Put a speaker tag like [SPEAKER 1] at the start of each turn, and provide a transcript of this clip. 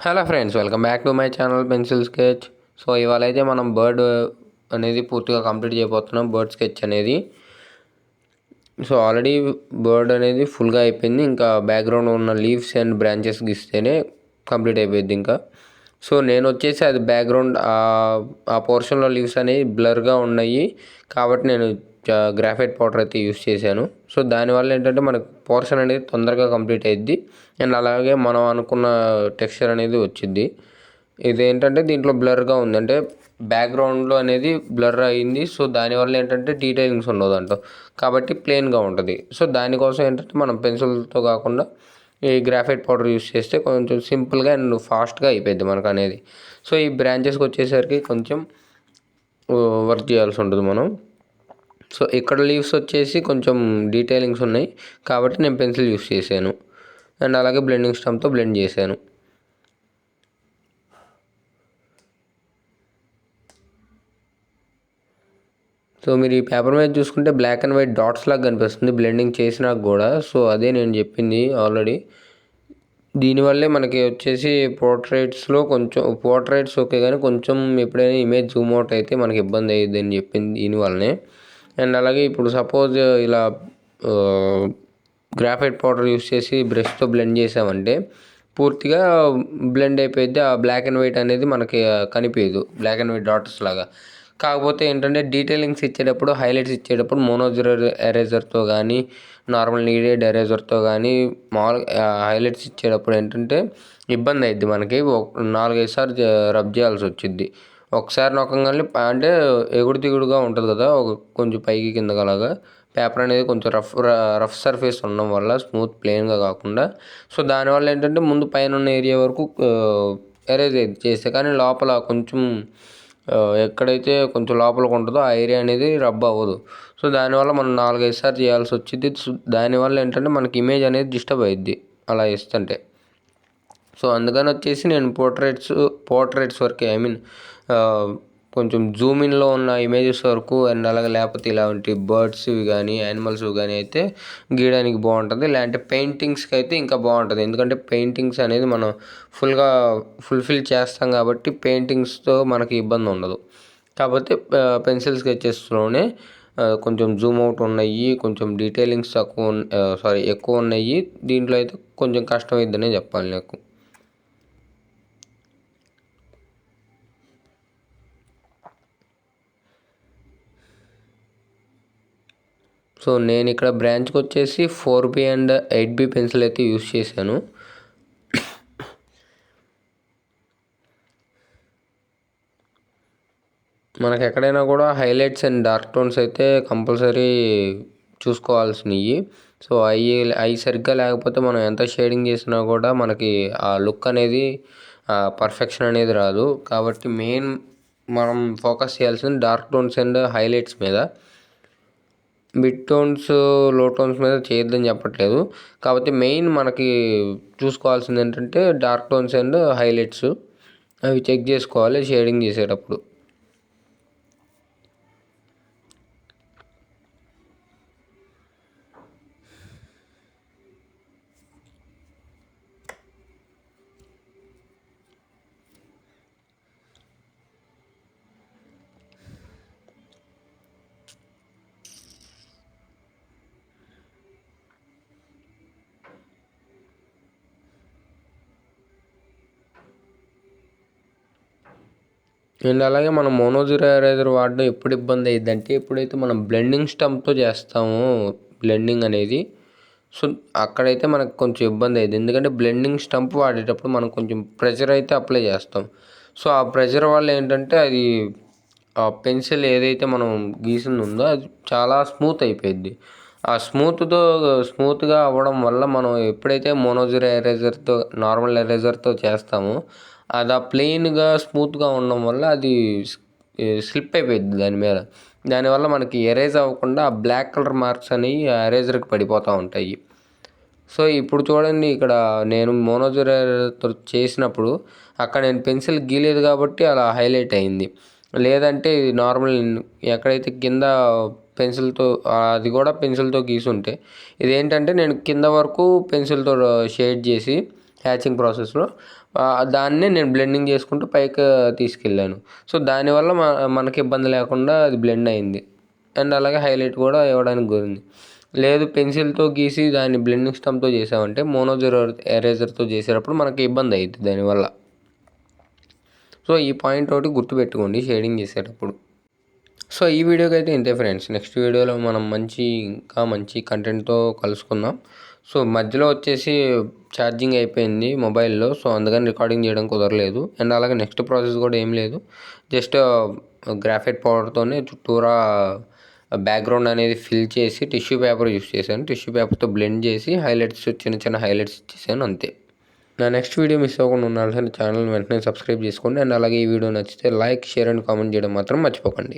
[SPEAKER 1] Hello friends, welcome back to my channel pencil sketch. So ఇవాళ అయితే మనం bird అనేది పూర్తిగా కంప్లీట్ చేయబోతున్నాం, బర్డ్ స్కెచ్ అనేది. సో ఆల్రెడీ బర్డ్ అనేది ఫుల్గా అయిపోయింది, ఇంకా బ్యాక్గ్రౌండ్ ఉన్న లీవ్స్ అండ్ బ్రాంచెస్ గీస్తేనే కంప్లీట్ అయిపోయింది ఇంకా. సో నేను వచ్చేసి అది బ్యాక్గ్రౌండ్ ఆ పోర్షన్లో లీవ్స్ అనేవి బ్లర్గా ఉన్నాయి కాబట్టి నేను గ్రాఫైట్ పౌడర్ అయితే యూస్ చేశాను. సో దానివల్ల ఏంటంటే మనకు పోర్షన్ అనేది తొందరగా కంప్లీట్ అయ్యిద్ది అండ్ అలాగే మనం అనుకున్న టెక్స్చర్ అనేది వచ్చింది. ఇదేంటంటే దీంట్లో బ్లర్గా ఉంది, అంటే బ్యాక్గ్రౌండ్లో అనేది బ్లర్ అయ్యింది. సో దానివల్ల ఏంటంటే డీటెయిలింగ్స్ ఉండదు దాంట్లో, కాబట్టి ప్లెయిన్గా ఉంటుంది. సో దానికోసం ఏంటంటే మనం పెన్సిల్తో కాకుండా ఈ గ్రాఫైట్ పౌడర్ యూస్ చేస్తే కొంచెం సింపుల్గా అండ్ ఫాస్ట్గా అయిపోయింది మనకు అనేది. సో ఈ బ్రాంచెస్కి వచ్చేసరికి కొంచెం వర్క్ చేయాల్సి ఉంటుంది మనం. సో ఇక్కడ లీవ్స్ వచ్చేసి కొంచెం డీటెయిలింగ్స్ ఉన్నాయి కాబట్టి నేను పెన్సిల్ యూస్ చేశాను అండ్ అలాగే బ్లెండింగ్ స్టంప్తో బ్లెండ్ చేశాను. సో మీరు ఈ పేపర్ మీద చూసుకుంటే బ్లాక్ అండ్ వైట్ డాట్స్ లాగా కనిపిస్తుంది బ్లెండింగ్ చేసినాక కూడా. సో అదే నేను చెప్పింది ఆల్రెడీ. దీనివల్లే మనకి వచ్చేసి పోర్ట్రేట్స్లో కొంచెం పోర్ట్రేట్స్ ఓకే, కానీ కొంచెం ఎప్పుడైనా ఇమేజ్ జూమ్ అవుట్ అయితే మనకి ఇబ్బంది అయ్యిద్ది అని చెప్పింది దీనివల్లనే. అండ్ అలాగే ఇప్పుడు సపోజ్ ఇలా గ్రాఫైట్ పౌడర్ యూస్ చేసి బ్రష్తో బ్లెండ్ చేసామంటే పూర్తిగా బ్లెండ్ అయిపోయింది. ఆ బ్లాక్ అండ్ వైట్ అనేది మనకి కనిపించదు, బ్లాక్ అండ్ వైట్ డాట్స్ లాగా. కాకపోతే ఏంటంటే డీటెయిలింగ్స్ ఇచ్చేటప్పుడు, హైలైట్స్ ఇచ్చేటప్పుడు మోనోజర్ ఎరేజర్తో కానీ నార్మల్ నీడెడ్ ఎరేజర్తో కానీ మామూలుగా హైలైట్స్ ఇచ్చేటప్పుడు ఏంటంటే ఇబ్బంది అయ్యిద్ది మనకి. 4-5 సార్లు రబ్ చేయాల్సి వచ్చింది. ఒకసారి నొక్కగానే అంటే ఎగుడు దిగుడుగా ఉంటుంది కదా, కొంచెం పైకి కిందకి అలాగా. పేపర్ అనేది కొంచెం రఫ్ సర్ఫేస్ ఉండడం వల్ల స్మూత్ ప్లెయిన్గా కాకుండా. సో దానివల్ల ఏంటంటే ముందు పైన ఉన్న ఏరియా వరకు ఎరేజ్ చేస్తే కానీ లోపల కొంచెం ఎక్కడైతే కొంచెం లోపలికి ఉంటుందో ఆ ఏరియా అనేది రబ్ అవ్వదు. సో దానివల్ల మనం 4-5 సార్లు చేయాల్సి వచ్చింది. దానివల్ల ఏంటంటే మనకి ఇమేజ్ అనేది డిస్టర్బ్ అయ్యిద్ది అలా ఇస్తుంటే. సో అందుకని వచ్చేసి నేను పోర్ట్రేట్స్ వరకే, ఐ మీన్ కొంచెం జూమ్ ఇన్లో ఉన్న ఇమేజెస్ వరకు అండ్ అలాగే లేకపోతే ఇలాంటి బర్డ్స్ కానీ యానిమల్స్ కానీ అయితే గీయడానికి బాగుంటుంది. లేదంటే పెయింటింగ్స్కి అయితే ఇంకా బాగుంటుంది, ఎందుకంటే పెయింటింగ్స్ అనేది మనం ఫుల్ఫిల్ చేస్తాం కాబట్టి పెయింటింగ్స్తో మనకి ఇబ్బంది ఉండదు. కాకపోతే పెన్సిల్ స్కెచెస్లోనే కొంచెం జూమ్ అవుట్ ఉన్నాయి, కొంచెం డీటెయిలింగ్స్ ఎక్కువ ఉన్నాయి. దీంట్లో అయితే కొంచెం కష్టమైద్దనే చెప్పాలి నాకు. సో నేను ఇక్కడ బ్రాంచ్కి వచ్చేసి 4B అండ్ 8B పెన్సిల్ అయితే యూస్ చేశాను. మనకు ఎక్కడైనా కూడా హైలైట్స్ అండ్ డార్క్ టోన్స్ అయితే కంపల్సరీ చూసుకోవాల్సినవి. సో అవి సరిగ్గా లేకపోతే మనం ఎంత షేడింగ్ చేసినా కూడా మనకి ఆ లుక్ అనేది పర్ఫెక్షన్ అనేది రాదు. కాబట్టి మెయిన్ మనం ఫోకస్ చేయాల్సింది డార్క్ టోన్స్ అండ్ హైలైట్స్ మీద. మిడ్ టోన్స్, లో టోన్స్ మీద చేయొద్దని చెప్పట్లేదు, కాకపోతే మెయిన్ మనకి చూసుకోవాల్సింది ఏంటంటే డార్క్ టోన్స్ అండ్ హైలైట్స్. అవి చెక్ చేసుకోవాలి షేడింగ్ చేసేటప్పుడు. అండ్ అలాగే మనం మోనోజీరో ఎరేజర్ వాడడం ఎప్పుడు ఇబ్బంది అయ్యిద్ది అంటే ఎప్పుడైతే మనం బ్లెండింగ్ స్టంప్తో చేస్తామో బ్లెండింగ్ అనేది, సో అక్కడైతే మనకు కొంచెం ఇబ్బంది అయ్యిద్ది. ఎందుకంటే బ్లెండింగ్ స్టంప్ వాడేటప్పుడు మనం కొంచెం ప్రెషర్ అయితే అప్లై చేస్తాం. సో ఆ ప్రెషర్ వల్ల ఏంటంటే అది ఆ పెన్సిల్ ఏదైతే మనం గీసింది ఉందో అది చాలా స్మూత్ అయిపోయింది. ఆ స్మూత్గా అవ్వడం వల్ల మనం ఎప్పుడైతే మోనోజీరో ఎరేజర్తో నార్మల్ ఎరేజర్తో చేస్తామో అది ఆ ప్లెయిన్గా స్మూత్గా ఉండడం వల్ల అది స్లిప్ అయిపోయింది దాని మీద. దానివల్ల మనకి ఎరేజ్ అవ్వకుండా ఆ బ్లాక్ కలర్ మార్క్స్ అనేవి ఆ ఎరేజర్కి పడిపోతూ ఉంటాయి. సో ఇప్పుడు చూడండి, ఇక్కడ నేను మోనోజీరోతో చేసినప్పుడు అక్కడ నేను పెన్సిల్ గీలేదు కాబట్టి అలా హైలైట్ అయింది. లేదంటే నార్మల్ ఎక్కడైతే కింద పెన్సిల్తో అది కూడా పెన్సిల్తో గీసుంటే, ఇదేంటంటే నేను కింద వరకు పెన్సిల్తో షేడ్ చేసి హ్యాచింగ్ ప్రాసెస్లో దాన్నే నేను బ్లెండింగ్ చేసుకుంటూ పైకి తీసుకెళ్ళాను. సో దానివల్ల మనకి ఇబ్బంది లేకుండా అది బ్లెండ్ అయింది. అండ్ అలాగే హైలైట్ కూడా ఇవ్వడానికి కుదిరింది. లేదు పెన్సిల్తో గీసి దాన్ని బ్లెండింగ్ స్టంప్తో చేసామంటే మోనో ఎరేజర్తో చేసేటప్పుడు మనకి ఇబ్బంది అవుతుంది దానివల్ల. సో ఈ పాయింట్ ఒకటి గుర్తుపెట్టుకోండి షేడింగ్ చేసేటప్పుడు. సో ఈ వీడియోకి అయితే ఇంతే ఫ్రెండ్స్. నెక్స్ట్ వీడియోలో మనం ఇంకా మంచి కంటెంట్తో కలుసుకుందాం. సో మధ్యలో వచ్చేసి ఛార్జింగ్ అయిపోయింది మొబైల్లో. సో అందుకని రికార్డింగ్ చేయడం కుదరలేదు. అండ్ అలాగే నెక్స్ట్ ప్రాసెస్ కూడా ఏం లేదు. జస్ట్ గ్రాఫైట్ పౌడర్తోనే చుట్టూరా బ్యాక్గ్రౌండ్ అనేది ఫిల్ చేసి టిష్యూ పేపర్ యూస్ చేశాను. టిష్యూ పేపర్తో బ్లెండ్ చేసి చిన్న చిన్న హైలైట్స్ ఇచ్చేసాను అంతే. నా నెక్స్ట్ వీడియో మిస్ అవ్వకుండా ఉండాలంటే ఛానల్ వెంటనే సబ్స్క్రైబ్ చేసుకోండి. అండ్ అలాగే ఈ వీడియో నచ్చితే లైక్, షేర్ అండ్ కామెంట్ చేయడం మాత్రం మర్చిపోకండి.